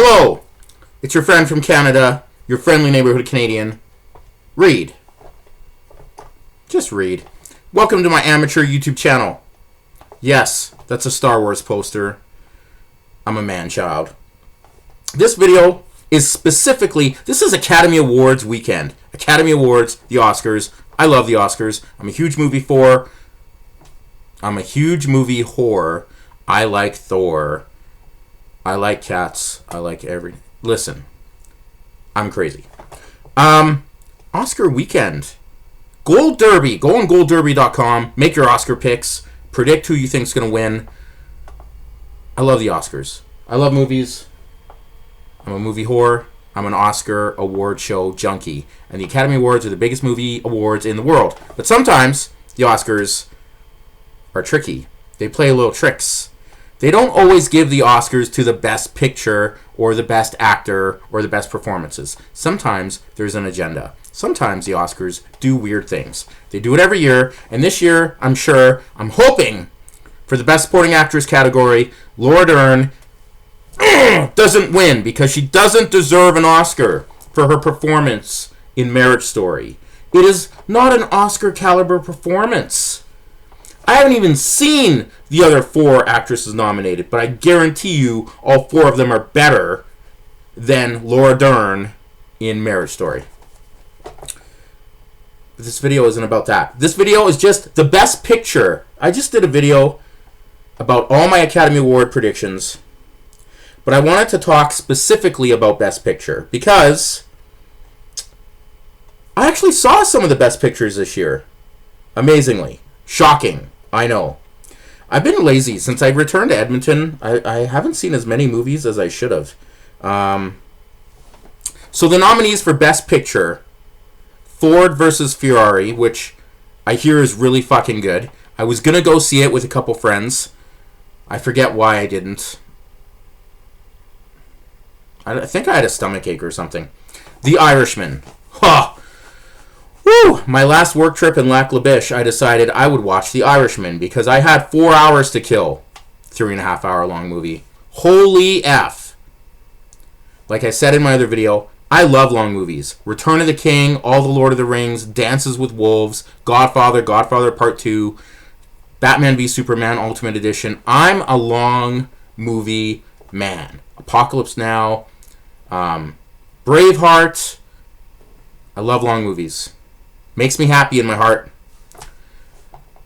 Hello, it's your friend from Canada, your friendly neighborhood Canadian, Reed. Just Reed. Welcome to my amateur YouTube channel. Yes, that's a Star Wars poster. I'm a man-child. This video is specifically, this is Academy Awards weekend. Academy Awards, the Oscars. I love the Oscars. I'm a huge movie whore. I like Thor. I like cats. I like every... Listen. I'm crazy. Oscar weekend. Gold Derby. Go on goldderby.com. Make your Oscar picks. Predict who you think's going to win. I love the Oscars. I love movies. I'm a movie whore. I'm an Oscar award show junkie. And the Academy Awards are the biggest movie awards in the world. But sometimes the Oscars are tricky. They play little tricks. They don't always give the Oscars to the best picture or the best actor or the best performances. Sometimes there's an agenda. Sometimes the Oscars do weird things. They do it every year, and this year, I'm hoping for the Best Supporting Actress category, Laura Dern doesn't win because she doesn't deserve an Oscar for her performance in Marriage Story. It is not an Oscar-caliber performance. I haven't even seen the other 4 actresses nominated, but I guarantee you all 4 of them are better than Laura Dern in Marriage Story. But this video isn't about that. This video is just the best picture. I just did a video about all my Academy Award predictions, but I wanted to talk specifically about Best Picture because I actually saw some of the best pictures this year. Amazingly. Shocking. I know. I've been lazy since I returned to Edmonton. I haven't seen as many movies as I should have. So the nominees for Best Picture: Ford versus Ferrari, which I hear is really fucking good. I was going to go see it with a couple friends. I forget why I didn't. I think I had a stomachache or something. The Irishman. Ha! Woo! My last work trip in Lac La Biche, I decided I would watch The Irishman because I had 4 hours to kill. 3.5 hour long movie. Holy F. Like I said in my other video, I love long movies. Return of the King, all the Lord of the Rings, Dances with Wolves, Godfather, Godfather Part 2, Batman v Superman Ultimate Edition. I'm a long movie man. Apocalypse Now, Braveheart. I love long movies. Makes me happy in my heart.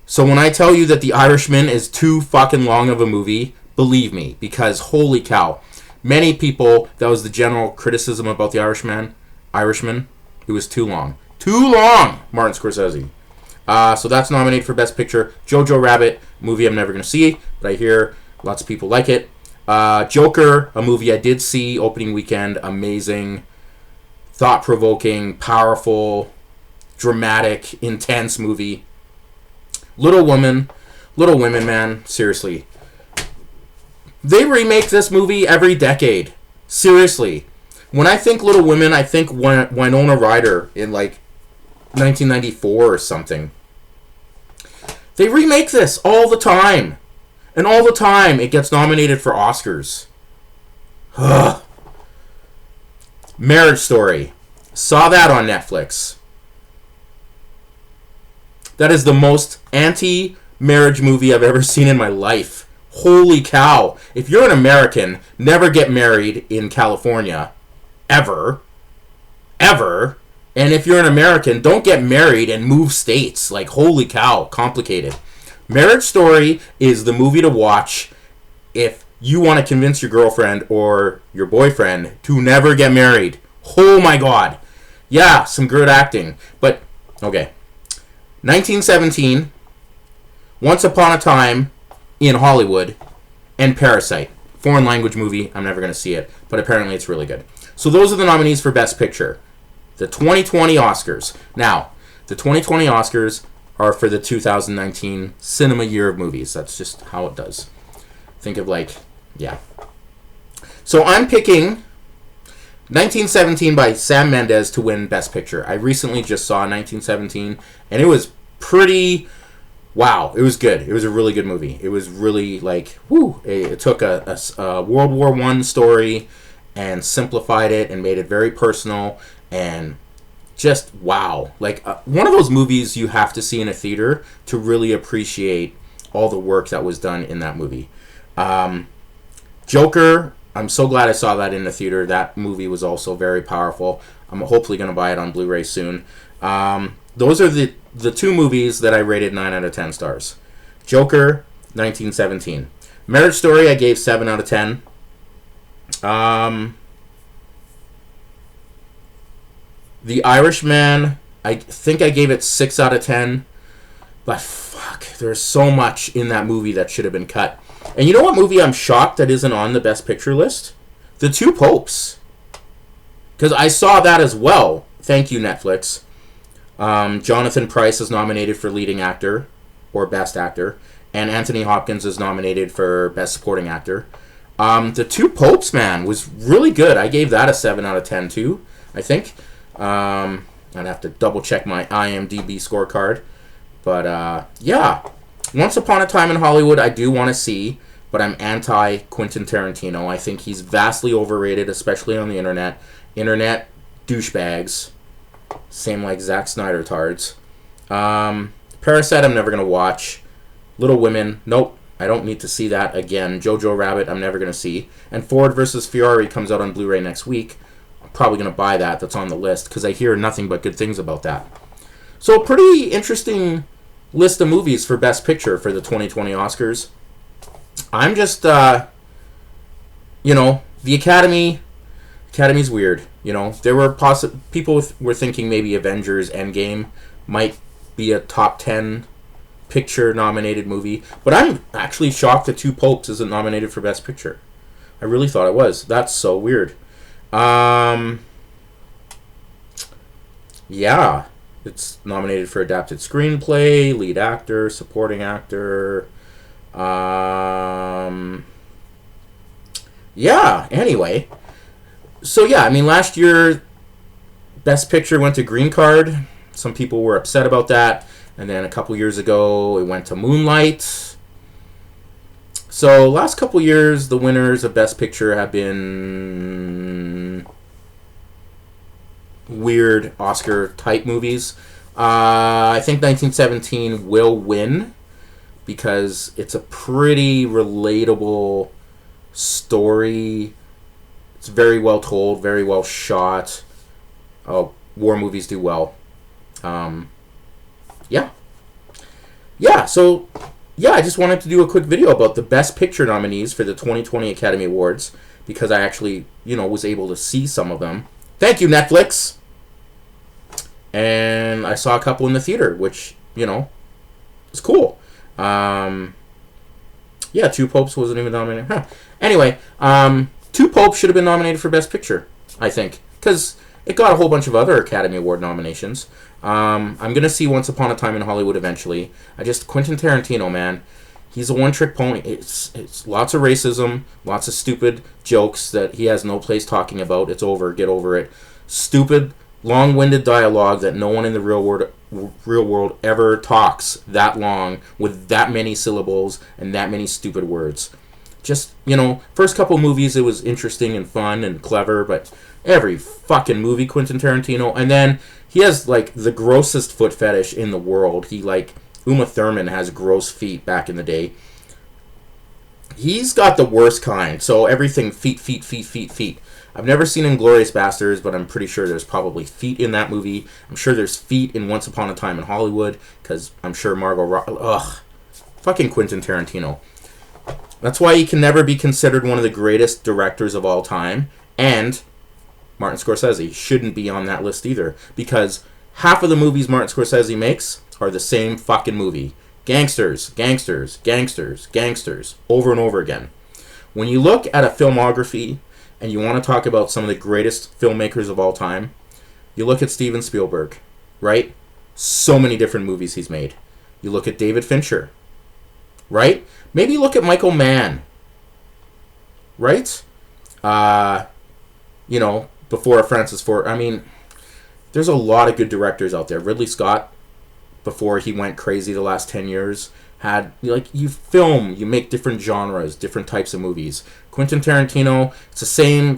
So when I tell you that The Irishman is too fucking long of a movie, believe me, because holy cow. Many people, that was the general criticism about The Irishman. It was too long. Too long! Martin Scorsese. So that's nominated for Best Picture. Jojo Rabbit, movie I'm never going to see, but I hear lots of people like it. Joker, a movie I did see opening weekend. Amazing. Thought-provoking, powerful, dramatic, intense movie. Little Women, man, seriously. They remake this movie every decade. Seriously. When I think Little Women, I think Winona Ryder in like 1994 or something. They remake this all the time. And all the time it gets nominated for Oscars. Ugh. Marriage Story. Saw that on Netflix. That is the most anti-marriage movie I've ever seen in my life. Holy cow. If you're an American, never get married in California. Ever. Ever. And if you're an American, don't get married and move states. Like, holy cow. Complicated. Marriage Story is the movie to watch if you want to convince your girlfriend or your boyfriend to never get married. Oh my god. Yeah, some good acting. But, okay. 1917, Once Upon a Time in Hollywood, and Parasite. Foreign language movie. I'm never going to see it, but apparently it's really good. So those are the nominees for Best Picture. The 2020 Oscars. Now, the 2020 Oscars are for the 2019 cinema year of movies. That's just how it does. Think of like, yeah. So I'm picking 1917 by Sam Mendes to win Best Picture. I recently just saw 1917, and it was pretty... Wow, it was good. It was a really good movie. It was really like, whoo. It took a World War I story and simplified it and made it very personal and just wow. Like one of those movies you have to see in a theater to really appreciate all the work that was done in that movie. Joker, I'm so glad I saw that in the theater. That movie was also very powerful. I'm hopefully going to buy it on Blu-ray soon. Those are the two movies that I rated 9 out of 10 stars. Joker, 1917. Marriage Story, I gave 7 out of 10. The Irishman, I think I gave it 6 out of 10. But fuck, there's so much in that movie that should have been cut. And you know what movie I'm shocked that isn't on the Best Picture list? The Two Popes. Because I saw that as well. Thank you, Netflix. Jonathan Pryce is nominated for leading actor or best actor, and Anthony Hopkins is nominated for best supporting actor. The Two Popes, man, was really good. I gave that a 7 out of 10 too, I think. I'd have to double check my IMDb scorecard. But yeah, Once Upon a Time in Hollywood I do want to see, but I'm anti Quentin Tarantino. I think he's vastly overrated, especially on the internet. Internet douchebags. Same like Zack Snyder tards. Parasite I'm never going to watch. Little Women, nope. I don't need to see that again. Jojo Rabbit I'm never going to see. And Ford vs. Ferrari comes out on Blu-ray next week. I'm probably going to buy that. That's on the list because I hear nothing but good things about that. So a pretty interesting list of movies for Best Picture for the 2020 Oscars. I'm just, the Academy's weird. There were people were thinking maybe Avengers Endgame might be a top 10 picture nominated movie, but I'm actually shocked that Two Popes isn't nominated for Best Picture. I really thought it was. That's so weird. Yeah. It's nominated for Adapted Screenplay, Lead Actor, Supporting Actor. Yeah, anyway. So, yeah, last year, Best Picture went to Green Card. Some people were upset about that. And then a couple years ago, it went to Moonlight. So, last couple years, the winners of Best Picture have been weird Oscar-type movies. I think 1917 will win because it's a pretty relatable story. It's very well told, very well shot. War movies do well. I just wanted to do a quick video about the Best Picture nominees for the 2020 Academy Awards because I actually, was able to see some of them. Thank you, Netflix! And I saw a couple in the theater, which, is cool. Two Popes wasn't even nominated. Anyway, Two Popes should have been nominated for Best Picture, I think, because it got a whole bunch of other Academy Award nominations. I'm going to see Once Upon a Time in Hollywood eventually. Quentin Tarantino, man, he's a one-trick pony. It's lots of racism, lots of stupid jokes that he has no place talking about. It's over. Get over it. Stupid, long-winded dialogue that no one in the real world ever talks that long with that many syllables and that many stupid words. Just, first couple movies it was interesting and fun and clever, but every fucking movie Quentin Tarantino, and then he has the grossest foot fetish in the world. He Uma Thurman has gross feet back in the day. He's got the worst kind. So everything feet. I've never seen Inglourious Basterds, but I'm pretty sure there's probably feet in that movie. I'm sure there's feet in Once Upon a Time in Hollywood, because I'm sure fucking Quentin Tarantino. That's why he can never be considered one of the greatest directors of all time, and Martin Scorsese shouldn't be on that list either, because half of the movies Martin Scorsese makes are the same fucking movie. Gangsters, over and over again. When you look at a filmography and you want to talk about some of the greatest filmmakers of all time, you look at Steven Spielberg, right? So many different movies he's made. You look at David Fincher, right? Maybe look at Michael Mann, right? Before Francis Ford. There's a lot of good directors out there. Ridley Scott, before he went crazy the last 10 years, had, you film, you make different genres, different types of movies. Quentin Tarantino, it's the same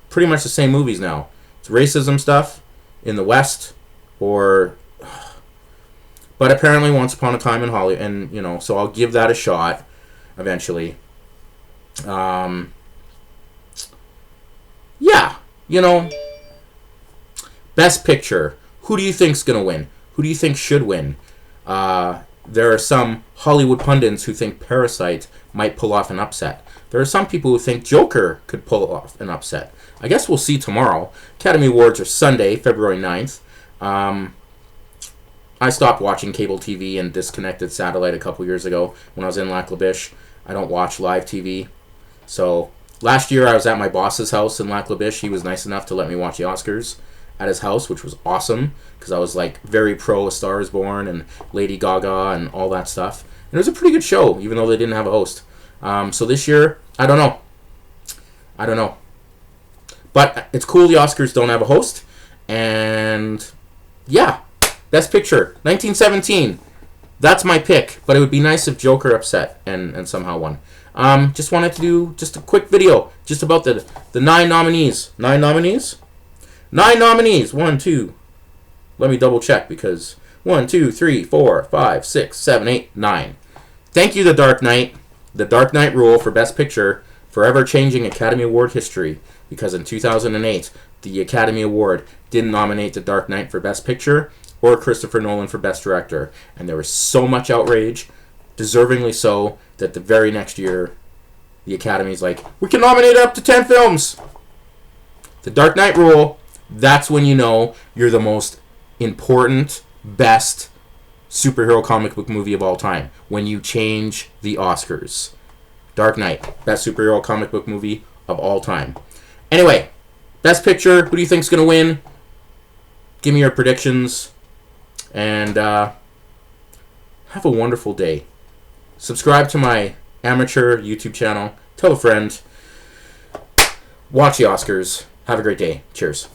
pretty much the same movies now. It's racism stuff in the West, or... But apparently Once Upon a Time in Hollywood, and, you know, so I'll give that a shot eventually. Yeah, you know, Best Picture. Who do you think's going to win? Who do you think should win? There are some Hollywood pundits who think Parasite might pull off an upset. There are some people who think Joker could pull off an upset. I guess we'll see tomorrow. Academy Awards are Sunday, February 9th. I stopped watching cable TV and disconnected satellite a couple years ago when I was in Lac La Biche. I don't watch live TV. So last year I was at my boss's house in Lac La Biche. He was nice enough to let me watch the Oscars at his house, which was awesome because I was like very pro A Star Is Born and Lady Gaga and all that stuff. And it was a pretty good show, even though they didn't have a host. So this year, I don't know. But it's cool the Oscars don't have a host. And yeah, Best Picture, 1917. That's my pick. But it would be nice if Joker upset and somehow won. Just wanted to do just a quick video just about the 9 nominees. 9 nominees? 9 nominees. 1, 2. Let me double check because 1, 2, 3, 4, 5, 6, 7, 8, 9. Thank you, The Dark Knight. The Dark Knight rule for Best Picture, forever changing Academy Award history, because in 2008, the Academy Award didn't nominate The Dark Knight for Best Picture or Christopher Nolan for Best Director. And there was so much outrage, deservingly so, that the very next year, the Academy's like, we can nominate up to 10 films. The Dark Knight rule, that's when you know you're the most important, best superhero comic book movie of all time. When you change the Oscars. Dark Knight, best superhero comic book movie of all time. Anyway, Best Picture, who do you think's going to win? Give me your predictions. And have a wonderful day. Subscribe to my amateur YouTube channel. Tell a friend. Watch the Oscars. Have a great day. Cheers.